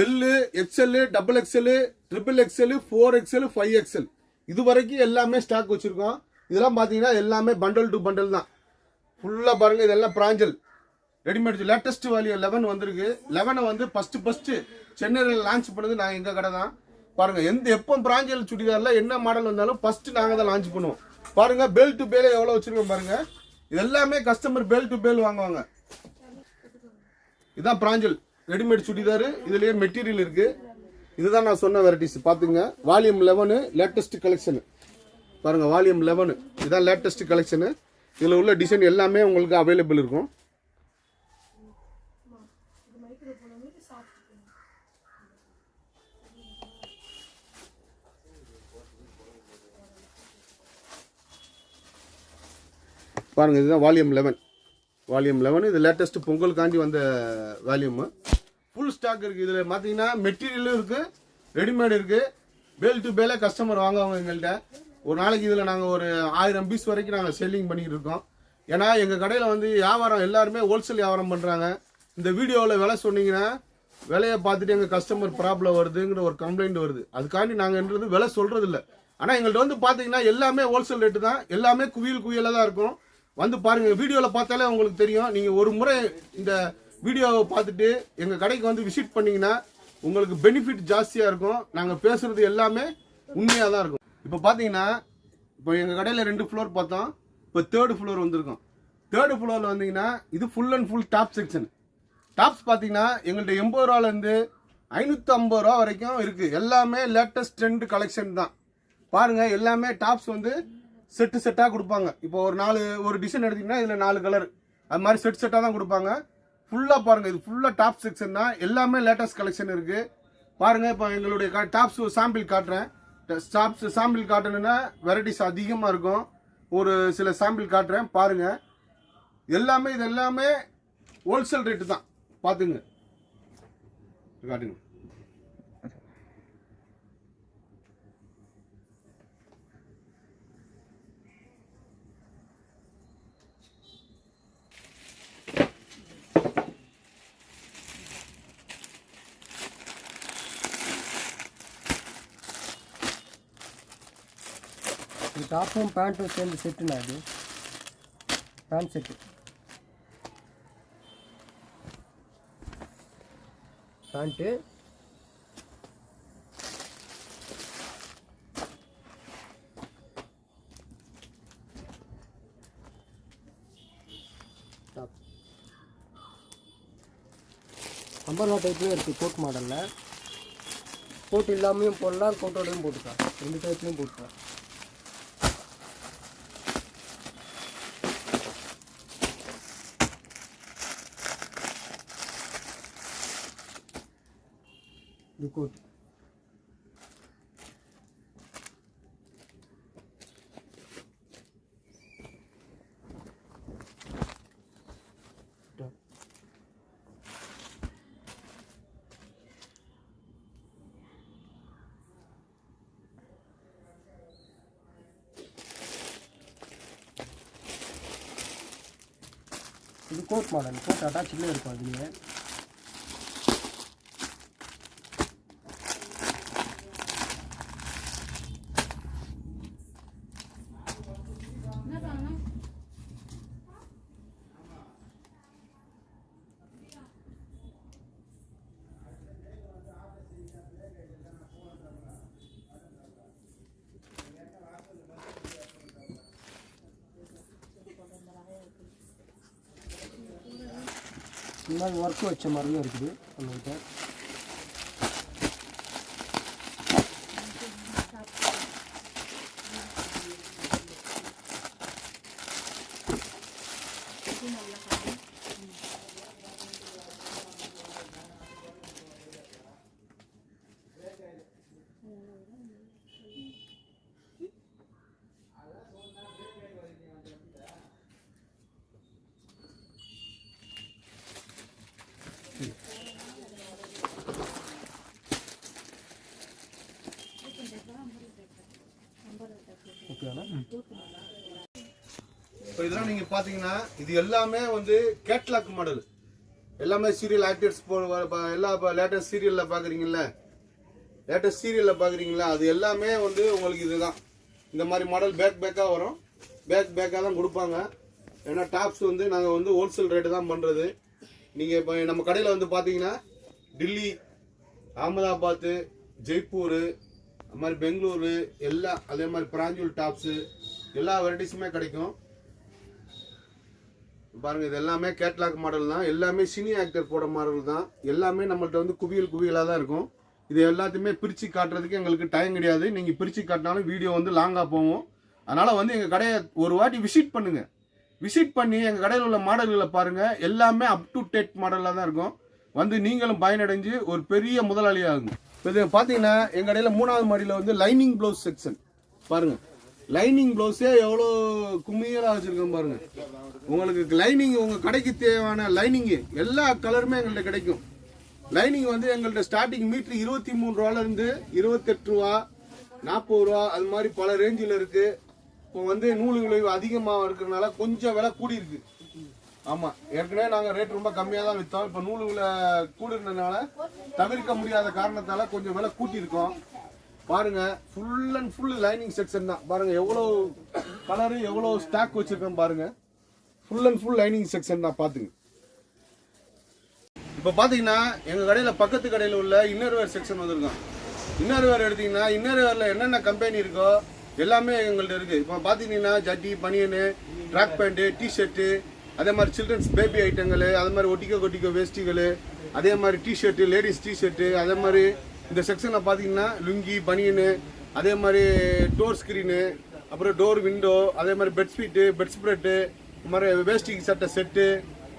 L, XL, double XL, triple XL, 4XL, 5XL இது வரைக்கும் எல்லாமே ஸ்டாக் வச்சுருக்கோம். இதெல்லாம் பார்த்தீங்கன்னா எல்லாமே பண்டல் டு பண்டல் தான். ஃபுல்லாக பாருங்கள், இதெல்லாம் பிராஞ்சல் ரெடிமேட் லேட்டஸ்ட் வேல்யூ 11 வந்திருக்கு. 11 வந்து ஃபஸ்ட்டு சென்னையில் லான்ச் பண்ணது நான் எங்கள் கடை தான். பாருங்கள், எப்போ பிராஞ்சல் சுடிதாரில் என்ன மாடல் வந்தாலும் ஃபஸ்ட்டு நாங்கள் தான் லான்ச் பண்ணுவோம். பாருங்கள், பேல் டு பேலே எவ்வளோ வச்சுருக்கோம் பாருங்கள். இது எல்லாமே கஸ்டமர் பேல் டு பேல் வாங்குவாங்க. இதுதான் பிராஞ்சல் ரெடிமேட் சுடிதார். இதுலேயே மெட்டீரியல் இருக்குது. இதுதான் நான் சொன்ன வெரைட்டிஸ். பார்த்துங்க, வால்யூம் 11 லேட்டஸ்ட் கலெக்ஷனு. பாருங்கள், வால்யூம் 11 இதுதான் லேட்டஸ்ட் கலெக்ஷனு. இதில் உள்ள டிசைன் எல்லாமே உங்களுக்கு அவைலபிள் இருக்கும். பாருங்கள், இதுதான் வால்யூம் 11. இது லேட்டஸ்ட் பொங்கலுக்காண்டி வந்த வால்யூமு. ஃபுல் ஸ்டாக் இருக்குது. இதில் பார்த்தீங்கன்னா மெட்டீரியலும் இருக்குது, ரெடிமேட் இருக்குது. பேல் டு பேலே கஸ்டமர் வாங்குவாங்க எங்கள்கிட்ட. ஒரு நாளைக்கு இதில் நாங்கள் ஒரு 1000 பீஸ் வரைக்கும் நாங்கள் செல்லிங் பண்ணிக்கிட்டு இருக்கோம். ஏன்னா எங்கள் கடையில் வந்து வியாபாரம் எல்லாருமே ஹோல்சேல் வியாபாரம் பண்ணுறாங்க. இந்த வீடியோவில் விலை சொன்னீங்கன்னா விலையை பார்த்துட்டு எங்கள் கஸ்டமர் ப்ராப்ளம் வருதுங்கிற ஒரு கம்ப்ளைண்ட் வருது. அதுக்காண்டி நாங்கள்ன்றது விலை சொல்கிறது இல்லை. ஆனால் எங்கள்கிட்ட வந்து பார்த்தீங்கன்னா எல்லாமே ஹோல்சேல் ரேட்டு தான். எல்லாமே குவியலாக தான் இருக்கும். வந்து பாருங்கள், வீடியோவில் பார்த்தாலே உங்களுக்கு தெரியும். நீங்கள் ஒரு முறை இந்த வீடியோவை பார்த்துட்டு எங்கள் கடைக்கு வந்து விசிட் பண்ணிங்கன்னா உங்களுக்கு பெனிஃபிட் ஜாஸ்தியாக இருக்கும். நாங்கள் பேசுகிறது எல்லாமே உண்மையாக தான் இருக்கும். இப்போ பார்த்தீங்கன்னா இப்போ எங்கள் கடையில் 2 ஃப்ளோர் பார்த்தோம். இப்போ 3rd ஃப்ளோர் வந்திருக்கோம். 3rd ஃப்ளோரில் வந்தீங்கன்னா இது full and full top section. Tops பார்த்தீங்கன்னா எங்கள்கிட்ட 80 ரூபாலேருந்து 550 ரூபா வரைக்கும் இருக்குது. எல்லாமே லேட்டஸ்ட் ட்ரெண்ட் கலெக்ஷன் தான். பாருங்கள், எல்லாமே டாப்ஸ் வந்து செட்டாக கொடுப்பாங்க. இப்போ ஒரு டிசைன் எடுத்திங்கன்னா இதில் 4 கலர் அது மாதிரி செட்டாக தான் கொடுப்பாங்க. ஃபுல்லாக பாருங்கள், இது ஃபுல்லாக டாப் செக்ஷன் தான். எல்லாமே லேட்டஸ்ட் கலெக்ஷன் இருக்குது. பாருங்கள், இப்போ எங்களுடைய டாப்ஸ் சாம்பிள் காட்டுறேன். டாப்ஸ் சாம்பிள் காட்டணுன்னா வெரைட்டிஸ் அதிகமாக இருக்கும். ஒரு சில சாம்பிள் காட்டுறேன் பாருங்கள். இது எல்லாமே ஹோல்சேல் ரேட்டு தான். பார்த்துங்க, காட்டுங்க. டாப்பும் பேண்ட்டும் சேர்ந்து செட்டுண்ணா. அது pant set. Pant top umbrella டைப்லேயும் இருக்குது. கோட் மாடலில் கோட் இல்லாமையும் போடலாம், கோட்டோடையும் போட்டுக்கலாம். 2 டைப்லேயும் போட்டுக்கலாம். இது கோட். இது கோட் மாடல், கோட் அட்டாச்சில் இருக்கும் அதுலேயே. இந்த மாதிரி ஒர்க் வச்ச மாதிரியும் இருக்குது நம்மகிட்ட. ஓகேண்ணா. இப்போ இதெல்லாம் நீங்கள் பார்த்தீங்கன்னா இது எல்லாமே வந்து கேட்லாக் மாடல், எல்லாமே சீரியல் ஆக்டர்ஸ் எல்லா லேட்டஸ்ட் சீரியலில் பார்க்குறீங்களா, அது எல்லாமே வந்து உங்களுக்கு இதுதான். இந்த மாதிரி மாடல் பேக்காக வரும், பேக்காக தான் கொடுப்பாங்க. ஏன்னா டாப்ஸ் வந்து நாங்கள் வந்து ஹோல்சேல் ரேட்டு தான் பண்ணுறது. நீங்கள் இப்போ நம்ம கடையில் வந்து பார்த்தீங்கன்னா டில்லி, அகமதாபாத்து, ஜெய்ப்பூர், அது மாதிரி பெங்களூரு எல்லாம், அதே மாதிரி பிராஞ்சூல் டாப்ஸு எல்லா வெரைட்டிஸுமே கிடைக்கும். பாருங்கள், இது எல்லாமே கேட்லாக் மாடல் தான், எல்லாமே சினி ஆக்டர் போட மாடல் தான். எல்லாமே நம்மள்ட்ட வந்து குவியலாக தான் இருக்கும். இது எல்லாத்தையுமே பிரித்து காட்டுறதுக்கு எங்களுக்கு டைம் கிடையாது. நீங்கள் பிரித்து காட்டினாலும் வீடியோ வந்து லாங்காக போகும். அதனால் வந்து எங்கள் கடையை ஒரு வாட்டி விசிட் பண்ணுங்கள். விசிட் பண்ணி எங்கள் கடையில் உள்ள மாடல்களை பாருங்கள். எல்லாமே அப் டு டேட் மாடலாக தான் இருக்கும். வந்து நீங்களும் பயனடைஞ்சு ஒரு பெரிய முதலாளி ஆகுங்க. இப்போ இது பார்த்தீங்கன்னா எங்கள் கடையில் 3வது மாடியில் வந்து லைனிங் ப்ளவுஸ் செக்ஷன் பாருங்கள். லைனிங் ப்ளவுஸே எவ்வளோ கும்மியலாக வச்சுருக்கோம் பாருங்கள். உங்களுக்கு லைனிங், உங்கள் கடைக்கு தேவையான லைனிங்கு எல்லா கலருமே எங்கள்கிட்ட கிடைக்கும். லைனிங் வந்து எங்கள்கிட்ட ஸ்டார்டிங் மீட்ரு 23 ரூபாலேருந்து 28 ரூபா, 40 ரூபா, அது மாதிரி பல ரேஞ்சில் இருக்குது. இப்போ வந்து நூல் விளைவு அதிகமாக இருக்கிறதுனால கொஞ்சம் விலை கூடி இருக்கு. ஆமாம், ஏற்கனவே நாங்கள் ரேட் ரொம்ப கம்மியாக தான் விற்றோம். இப்போ நூல் விலை கூடுறதுனால தவிர்க்க முடியாத காரணத்தால் கொஞ்சம் விலை கூட்டியிருக்கோம். பாருங்கள், full and full lining section தான். பாருங்கள் எவ்வளோ கலரு, எவ்வளோ ஸ்டாக் வச்சுருக்கோம் பாருங்கள். Full and full lining section தான். பார்த்துங்க. இப்போ பார்த்தீங்கன்னா எங்கள் கடையில் பக்கத்து கடையில் உள்ள இன்னர்வேர் செக்ஷன் வந்திருக்கோம். இன்னர்வேர் எடுத்திங்கன்னா இன்னர்வேரில் என்னென்ன கம்பெனி இருக்கோ எல்லாமே எங்கள்கிட்ட இருக்குது. இப்போ பார்த்தீங்கன்னா ஜட்டி, பனியனு, ட்ராக் பேண்ட்டு, டிஷர்ட்டு, அதே மாதிரி சில்ட்ரன்ஸ் பேபி ஐட்டங்கள், அதே மாதிரி ஒட்டிக்கோ வேஷ்டிகள், அதே மாதிரி டிஷர்ட்டு, லேடிஸ் டிஷர்ட்டு, அதே மாதிரி இந்த செக்ஷனில் பார்த்தீங்கன்னா லுங்கி, பனியனு, அதே மாதிரி டோர் ஸ்க்ரீனு, அப்புறம் டோர் விண்டோ, அதே மாதிரி பெட்ஷீட்டு, பெட் ஸ்ப்ரெட்டு, இந்த மாதிரி வேஷ்டிங் சட்டை செட்டு,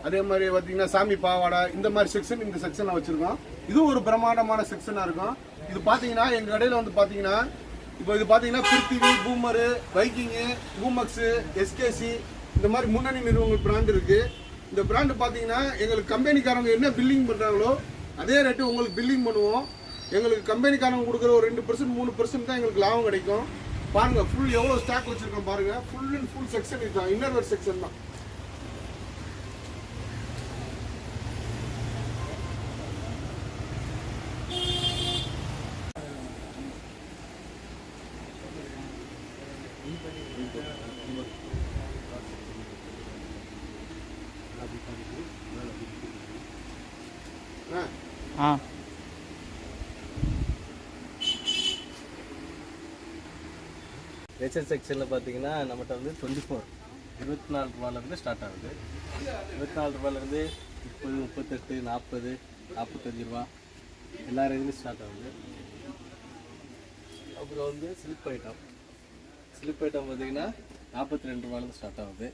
அதே மாதிரி பார்த்தீங்கன்னா சாமி பாவாடை, இந்த மாதிரி செக்ஷன் இந்த செக்ஷனில் வச்சுருக்கோம். இதுவும் ஒரு பிரமாண்டமான செக்ஷனாக இருக்கும். இது பார்த்தீங்கன்னா எங்கள் கடையில் வந்து பார்த்தீங்கன்னா இப்போ இது பார்த்தீங்கன்னா பிருத்திவி, பூமரு, வைக்கிங்கு, பூமக்ஸு, எஸ்கேசி, இந்த மாதிரி முன்னணி நிறுவனங்கள் பிராண்ட் இருக்குது. இந்த பிராண்டு பார்த்தீங்கன்னா எங்களுக்கு கம்பெனிக்காரங்க என்ன பில்லிங் பண்ணுறாங்களோ அதே ரேட்டு உங்களுக்கு பில்லிங் பண்ணுவோம். எங்களுக்கு கம்பெனிக்காரங்க கொடுக்குற ஒரு 2%, 3% தான் எங்களுக்கு லாபம் கிடைக்கும். பாருங்கள், ஃபுல் எவ்வளோ ஸ்டாக் வச்சுருக்கோம் பாருங்கள். ஃபுல் அண்ட் ஃபுல் செக்ஷன் இதுதான், இன்னர்வேர் செக்ஷன் தான். நேச்சர் செக்ஷனில் பார்த்தீங்கன்னா நம்மகிட்ட வந்து 24 ரூபாயிலேருந்து ஸ்டார்ட் ஆகுது. 24 ரூபாயிலேருந்து 30, 38, 40, 45 ரூபா எல்லா ரேஞ்சிலும் ஸ்டார்ட் ஆகுது. அப்புறம் வந்து ஸ்லிப் ஐட்டம் பார்த்தீங்கன்னா 42 ரூபாயிலேருந்து ஸ்டார்ட் ஆகுது.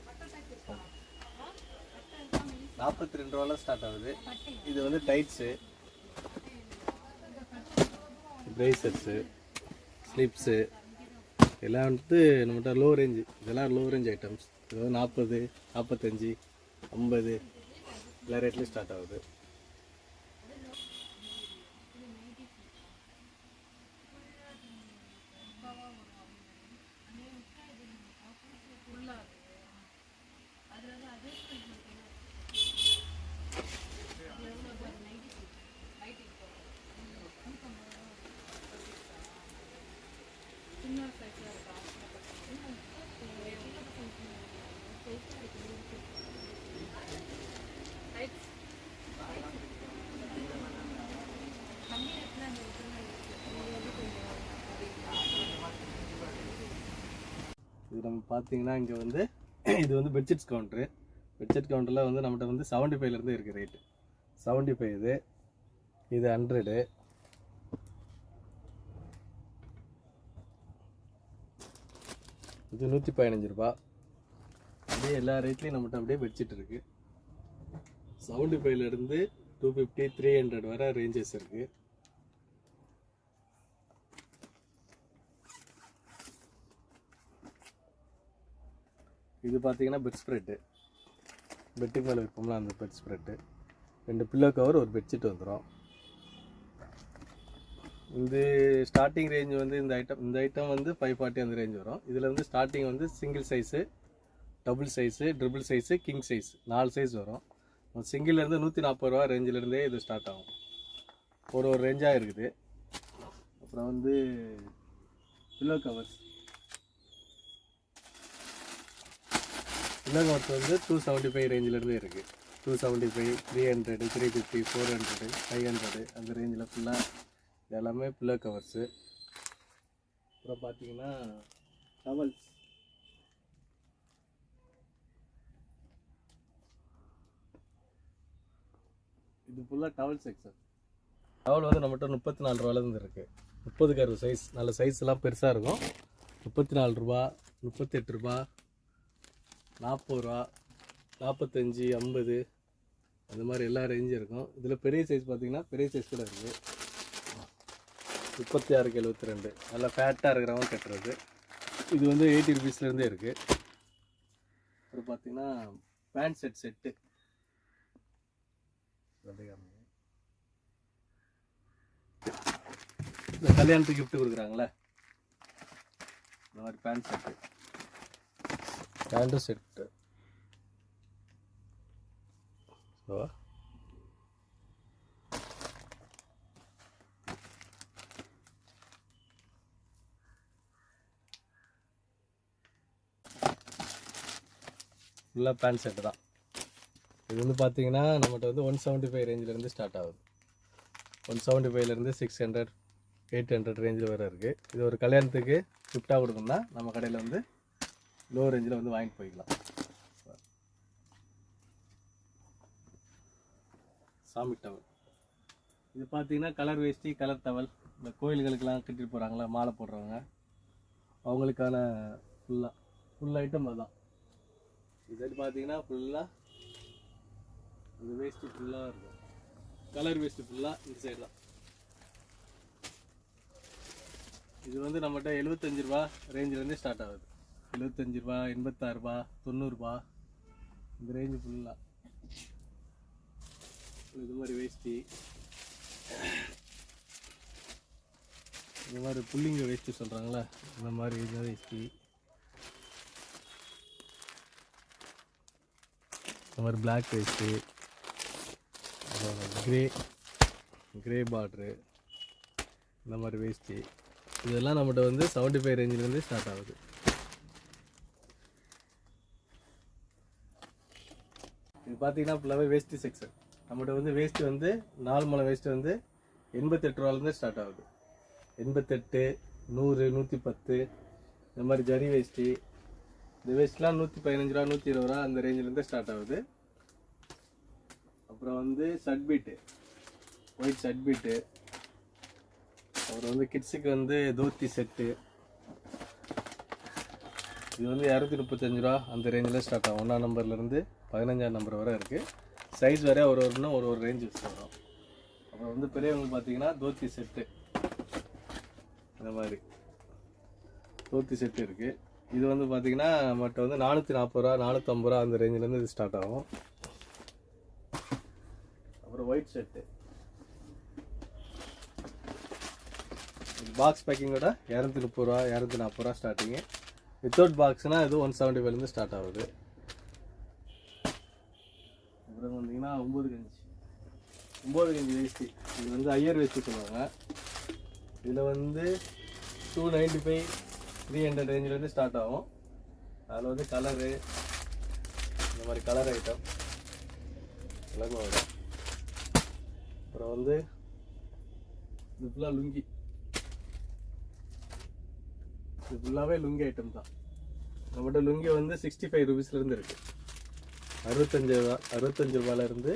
42 ரூபாயில் ஸ்டார்ட் ஆகுது. இது வந்து டைட்ஸு, ப்ரேசர்ஸு, ஸ்லிப்ஸு எல்லாம் வந்து நம்மகிட்ட லோ ரேஞ்சு. இதெல்லாம் லோ ரேஞ்ச் ஐட்டம்ஸ். இது வந்து 40, 45, 50 எல்லா ரேட்லேயும் ஸ்டார்ட் ஆகுது. நம்ம பார்த்தீங்கன்னா இங்கே வந்து இது வந்து பெட்ஷீட்ஸ் கவுண்ட்ரு. பெட்ஷீட் கவுண்டரில் வந்து நம்மகிட்ட வந்து 75லேருந்து இருக்குது ரேட்டு. 75 இது 100, இது 115 ரூபா. அப்படியே எல்லா ரேட்லேயும் நம்மகிட்ட அப்படியே பெட்ஷீட் இருக்குது. 75லேருந்து 250, 300 வரை ரேஞ்சஸ் இருக்குது. இது பார்த்தீங்கன்னா பெட் ஸ்ப்ரெட்டு, பெட்டுக்கு மேலே வைப்போம்ல அந்த பெட் ஸ்ப்ரெட்டு. 2 பில்லோ கவர், ஒரு பெட்ஷீட் வந்துடும். இந்த ஸ்டார்டிங் ரேஞ்ச் வந்து இந்த ஐட்டம் வந்து 540 அந்த ரேஞ்ச் வரும். இதில் வந்து ஸ்டார்டிங் வந்து single size, double size, triple size, king size 4 size வரும். சிங்கிள்லேருந்து 140 ரூபா ரேஞ்சிலேருந்தே இது ஸ்டார்ட் ஆகும். ஒரு ரேஞ்சாக இருக்குது. அப்புறம் வந்து பில்லோ கவர்ஸ் வந்து 275 ரேஞ்சிலேருந்தே இருக்குது. 275, 300, 350, 400, 500 அந்த ரேஞ்சில் ஃபுல்லாக இது எல்லாமே பில்லோ கவர்ஸு. அப்புறம் பார்த்தீங்கன்னா டவல்ஸ். இது ஃபுல்லாக டவல் செக்ஷன். டவல் வந்து நம்மகிட்ட 34 ரூபாலேருந்து இருக்குது. 30 கரு சைஸ், நல்ல சைஸ்லாம் பெருசாக இருக்கும். 34 ரூபா, 38 ரூபா, 40 ரூபா, 45, 50 அந்த மாதிரி எல்லா ரேஞ்சும் இருக்கும். இதில் பெரிய சைஸ் பார்த்தீங்கன்னா பெரிய சைஸ் கூட இருக்குது. 36க்கு 72 நல்லா ஃபேட்டாக இருக்கிறவங்க கட்டுறது. இது வந்து 80 ருபீஸ்லேருந்தே இருக்குது. அப்புறம் பார்த்தீங்கன்னா பேண்ட் செட்டு இந்த கல்யாணத்துக்கு கிஃப்ட் கொடுக்குறாங்களே இந்த மாதிரி பேண்ட் செட்டு. ஃபுல்லாக பேண்ட் செட்டு தான். இது வந்து பார்த்தீங்கன்னா நம்மகிட்ட வந்து 175 ரேஞ்சிலேருந்து ஸ்டார்ட் ஆகுது. 175லேருந்து 600, 800 ரேஞ்சில் வரை இருக்குது. இது ஒரு கல்யாணத்துக்கு கிஃப்டாக கொடுக்கணும்னா நம்ம கடையில் வந்து லோ ரேஞ்சில் வந்து வாங்கிட்டு போய்க்கலாம். சாமி டவல் இது பார்த்தீங்கன்னா கலர் வேஷ்டி, கலர் டவல். இந்த கோயில்களுக்கெல்லாம் கட்டிட்டு போகிறாங்களா மாலை போடுறவங்க அவங்களுக்கான ஃபுல் ஐட்டம் அதுதான். இது பார்த்தீங்கன்னா ஃபுல்லாக இந்த வேஷ்டி ஃபுல்லாக இருக்கும். கலர் வேஷ்டி ஃபுல்லாக இந்த சைடு தான். இது வந்து நம்மகிட்ட 75 ரூபா ரேஞ்சிலேருந்து ஸ்டார்ட் ஆகுது. 75 ரூபா, 86 ரூபா, 90 ரூபா இந்த ரேஞ்சு ஃபுல்லாக. இது மாதிரி வேஷ்டி, இந்த மாதிரி புள்ளிங்க வேஷ்டி சொல்கிறாங்களே இந்த மாதிரி இந்த வேஷ்டி, இந்த மாதிரி பிளாக் வேஷ்டி, அப்புறம் கிரே பார்ட்ரு இந்த மாதிரி வேஷ்டி இதெல்லாம் நம்மகிட்ட வந்து 75 ரேஞ்சிலேருந்து ஸ்டார்ட் ஆகுது. இது பார்த்தீங்கன்னா ஃபுல்லாகவே வேஷ்டி செக்ஷன். நம்மகிட்ட வந்து வேஷ்டி வந்து 4 முழம் வேஷ்டி வந்து 88 ரூபாலேருந்து ஸ்டார்ட் ஆகுது. 88, 100, 110 இந்த மாதிரி ஜரி வேஷ்டி. இந்த வேஷ்டிலாம் 115 ரூபா, 120 ரூபா அந்த ரேஞ்சிலேருந்து ஸ்டார்ட் ஆகுது. அப்புறம் வந்து shirt beat, white shirt beat. அப்புறம் வந்து கிட்ஸுக்கு வந்து தோத்தி செட்டு. இது வந்து 235 ரூபா அந்த ரேஞ்சில் ஸ்டார்ட் ஆகும். 1ஆம் நம்பர்லேருந்து 15ஆம் நம்பர் வரை இருக்குது. சைஸ் வேறு ஒரு ரேஞ்ச் வரும். அப்புறம் வந்து பெரியவங்க பார்த்தீங்கன்னா தோத்தி செட்டு, இந்த மாதிரி தோத்தி செட்டு இருக்குது. இது வந்து பார்த்தீங்கன்னா நம்மகிட்ட வந்து 440 ரூபா, 450 ரூபா அந்த ரேஞ்சிலேருந்து இது ஸ்டார்ட் ஆகும். அப்புறம் ஒயிட் ஷர்ட்டு பாக்ஸ் பேக்கிங்கோட 230 ரூபா, 240 ரூபா ஸ்டார்டிங்கு. வித்தவுட் பாக்ஸ்னால் இது 175லேருந்து ஸ்டார்ட் ஆகுது. அப்புறம் வந்தீங்கன்னா 9 கஞ்சி வேஷ்டி. இது வந்து ஐயர் வேஷ்டி சொல்லுவாங்க. இதில் வந்து 295, 300 ரேஞ்சிலேருந்து ஸ்டார்ட் ஆகும். அதில் வந்து கலரு, இந்த மாதிரி கலர் ஐட்டம் எல்லாமே வரும். அப்புறம் வந்து இது ஃபுல்லாக லுங்கி. இது ஃபுல்லாகவே லுங்கி ஐட்டம் தான். நம்மகிட்ட லுங்கி வந்து 65 ரூபீஸ்லேருந்து இருக்குது. 65 ரூபாயிலேருந்து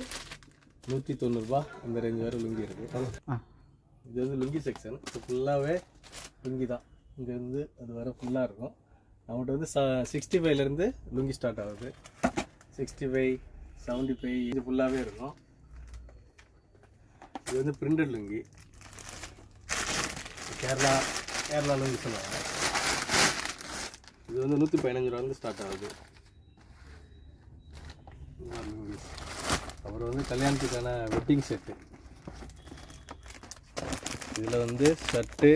190 ரூபா அந்த ரேஞ்ச் வரை லுங்கி இருக்குது. இது வந்து லுங்கி செக்ஷன். இது ஃபுல்லாகவே லுங்கி தான். இங்கேருந்து அது வர ஃபுல்லாக இருக்கும். நம்மகிட்ட வந்து 65லேருந்து லுங்கி ஸ்டார்ட் ஆகுது. 65, 75 இது ஃபுல்லாகவே இருக்கும். இது வந்து பிரிண்டட் லுங்கி. கேரளா லுங்கி சொல்லுவாங்க. இது வந்து 115 ரூபாயிலேருந்து ஸ்டார்ட் ஆகுது. அப்புறம் வந்து கல்யாணத்துக்கான வெட்டிங் செட்டு. இதில் வந்து ஷர்ட்டு,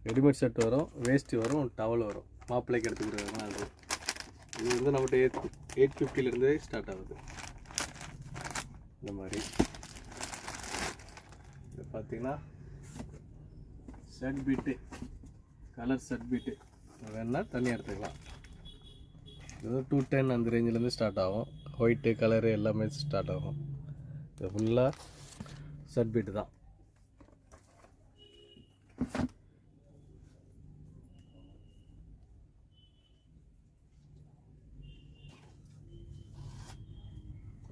ரெடிமேட் ஷர்ட் வரும், வேஸ்ட்டு வரும், டவல் வரும். மாப்பிள்ளைக்கு எடுத்துக்கிறாங்க அது. இது வந்து நம்மகிட்ட 850லேருந்தே ஸ்டார்ட் ஆகுது. இந்த மாதிரி இது பார்த்தீங்கன்னா shirt beat, colour shirt beat வேணுன்னா தனியாக எடுத்துக்கலாம். இது வந்து 210 அந்த ரேஞ்சிலேருந்து ஸ்டார்ட் ஆகும். ஒயிட்டு கலரு எல்லாமே ஸ்டார்ட் ஆகும். இது ஃபுல்லாக ஷர்ட் பீட்டு தான்.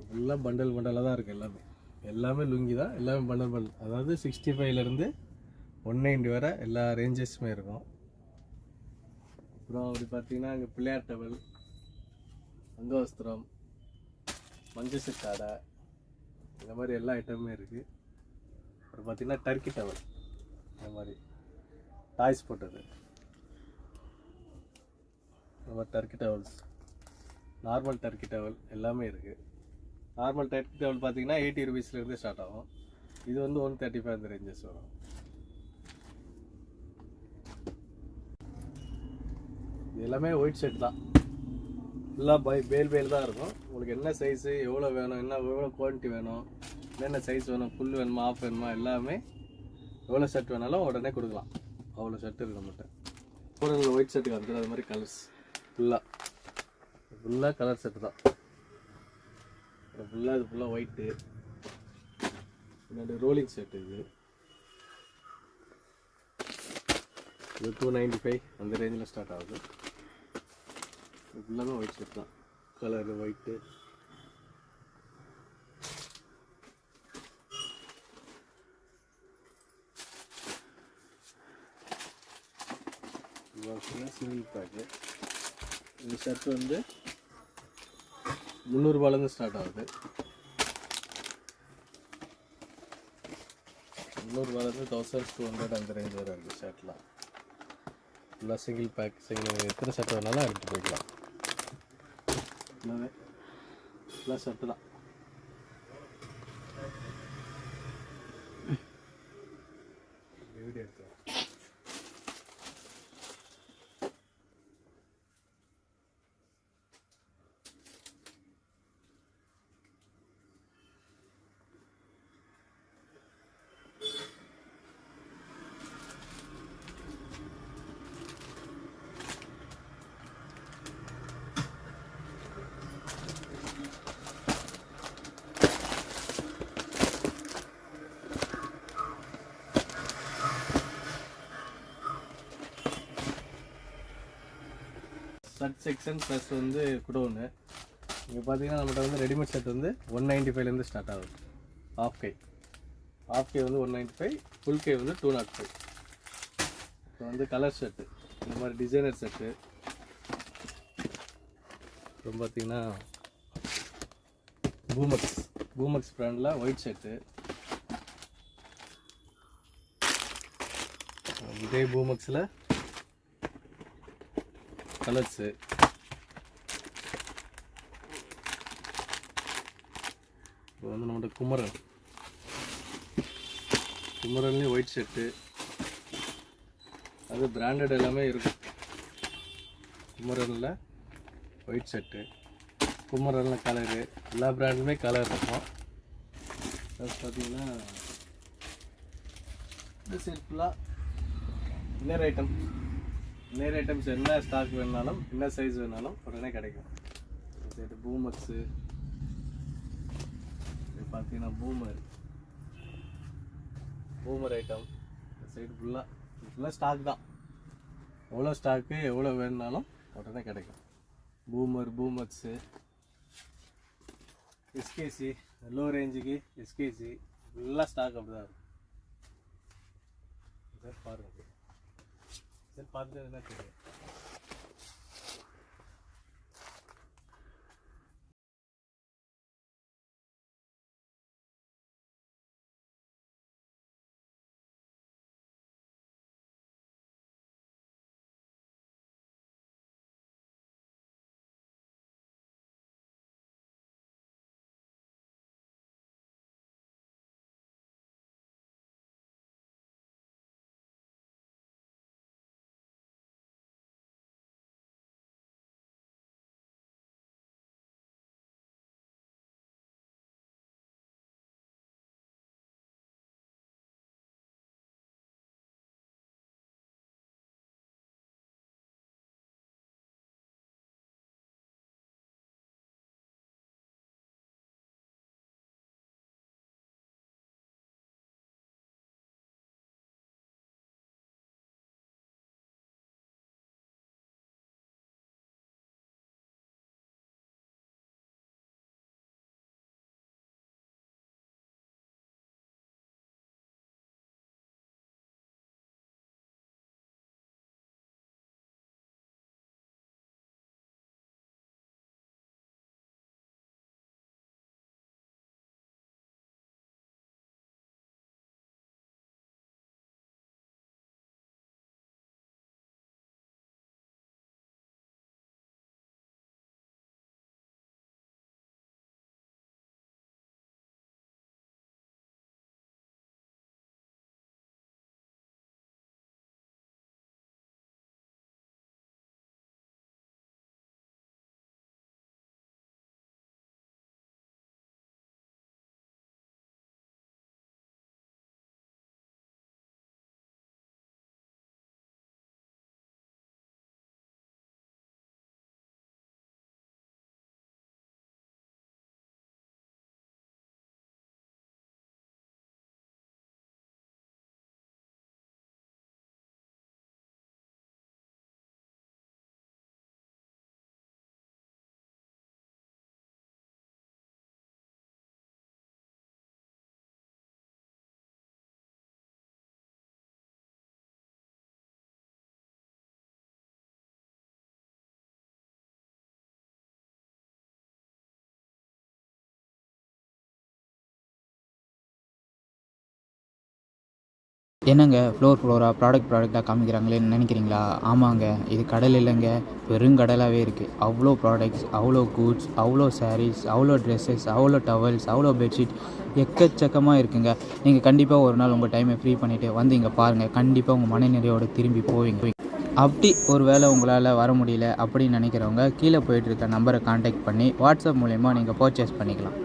ஃபுல்லாக பண்டலாக தான் இருக்குது. எல்லாமே லுங்கி தான். எல்லாமே பண்டல். அதாவது 65லேருந்து 190 வரை எல்லா ரேஞ்சஸுமே இருக்கும். அப்புறம் அப்படி பார்த்தீங்கன்னா இங்கே பிள்ளையார் டவல், அங்கவஸ்திரம், மஞ்சள் சிட்டாடை, இந்த மாதிரி எல்லா ஐட்டமுமே இருக்குது. அப்புறம் பார்த்தீங்கன்னா டர்க்கி டவல், இந்த மாதிரி டாய்ஸ் போட்டது, இந்த மாதிரி Turkey towels, normal Turkey towel எல்லாமே இருக்குது. நார்மல் டர்க்கி டவல் பார்த்தீங்கன்னா 80 ரூபீஸ்லேருந்து ஸ்டார்ட் ஆகும். இது வந்து 135 அந்த ரேஞ்சஸ் வரும். இது எல்லாமே ஒயிட் ஷர்ட் தான். ஃபுல்லாக பேல் தான் இருக்கும். உங்களுக்கு என்ன சைஸு, எவ்வளோ வேணும், எவ்வளோ குவான்டிட்டி வேணும், என்னென்ன சைஸ் வேணும், ஃபுல் வேணுமா, ஆஃப் வேணுமா, எல்லாமே எவ்வளோ ஷர்ட் வேணாலும் உடனே கொடுக்கலாம். அவ்வளோ ஷர்ட் இருக்குது நம்மகிட்ட. கூட ஒயிட் ஷர்ட்டுக்கு வந்துடும். அது மாதிரி கலர்ஸ் ஃபுல்லாக கலர் ஷர்ட்டு தான். ஃபுல்லாக இது ஃபுல்லாக ஒயிட்டு. பின்னாடி ரோலிங் ஷர்ட். இது 295 அந்த ரேஞ்சில் ஸ்டார்ட் ஆகுது. இது ஃபுல்லாக ஒயிட் ஷர்ட் தான். Colour white. Single pack. இந்த ஷர்ட் வந்து 300 ரூபாயிலேருந்து ஸ்டார்ட் ஆகுது. 300 ரூபாயிலேருந்து 1200 அந்த ரேஞ்ச் வரை இருக்குது ஷர்ட்லாம். ஃபுல்லாக சிங்கிள் பேக். எத்தனை ஷர்ட் வேணாலும் எடுத்து போய்க்கலாம். ஃபுல்லாக ஷர்ட்டு தான். வீடியோ எடுத்து ஷர்ட் செக்ஷன் ப்ளஸ் வந்து குடோனு. இங்கே பார்த்தீங்கன்னா நம்மகிட்ட வந்து ரெடிமேட் ஷர்ட் வந்து 195லேருந்து ஸ்டார்ட் ஆகுது. ஆஃப் கை வந்து 195, ஃபுல் கை வந்து 205. இப்போ வந்து கலர் ஷர்ட்டு, இந்த மாதிரி டிசைனர் ஷர்ட்டு. அப்புறம் பார்த்தீங்கன்னா பூமக்ஸ் பிராண்டில் ஒயிட் ஷர்ட்டு. இதே பூமக்ஸில் கலர்ஸு. இப்போ வந்து நம்மகிட்ட குமரன்லேயும் ஒயிட் ஷர்ட்டு. அது பிராண்டட் எல்லாமே இருக்கும். குமரனில் ஒயிட் ஷர்ட்டு, குமரனில் கலரு, எல்லா பிராண்டுமே கலர் இருக்கும். ப்ளஸ் பார்த்தீங்கன்னா இந்த சைட் ஃபுல்லாக இன்னர் ஐட்டம்ஸ் என்ன ஸ்டாக் வேணாலும், என்ன சைஸ் வேணாலும் உடனே கிடைக்கும். சைடு பூமக்ஸு. இது பார்த்தீங்கன்னா பூமர் ஐட்டம். இந்த சைடு ஃபுல்லாக ஸ்டாக் தான். எவ்வளோ ஸ்டாக்கு எவ்வளோ வேணுனாலும் உடனே கிடைக்கும். பூமக்ஸு, எஸ்கேசி, லோ ரேஞ்சுக்கு எஸ்கேசி எல்லாம் ஸ்டாக் அப்படி தான் இருக்கும். சார் பாருங்கள் சார், பார்த்துட்டு என்ன தெரியும். என்னங்க ஃப்ளோராக ப்ராடக்டாக காமிக்கிறாங்களேன்னு நினைக்கிறீங்களா? ஆமாங்க, இது கடல் இல்லைங்க, பெருங்கடலாகவே இருக்குது. அவ்வளோ ப்ராடக்ட்ஸ், அவ்வளோ கூட்ஸ், அவ்வளோ சாரீஸ், அவ்வளோ ட்ரெஸ்ஸஸ், அவ்வளோ டவல்ஸ், அவ்வளோ பெட்ஷீட் எக்கச்சக்கமாக இருக்குங்க. நீங்கள் கண்டிப்பாக ஒரு நாள் உங்கள் டைமை ஃப்ரீ பண்ணிவிட்டு வந்து இங்கே பாருங்கள். கண்டிப்பாக உங்கள் மனநிறையோடு திரும்பி போவீங்க. அப்படி ஒரு வேளை உங்களால் வர முடியல அப்படின்னு நினைக்கிறவங்க கீழே போயிட்டுருக்க நம்பரை காண்டாக்ட் பண்ணி வாட்ஸ்அப் மூலயமா நீங்கள் பர்ச்சேஸ் பண்ணிக்கலாம்.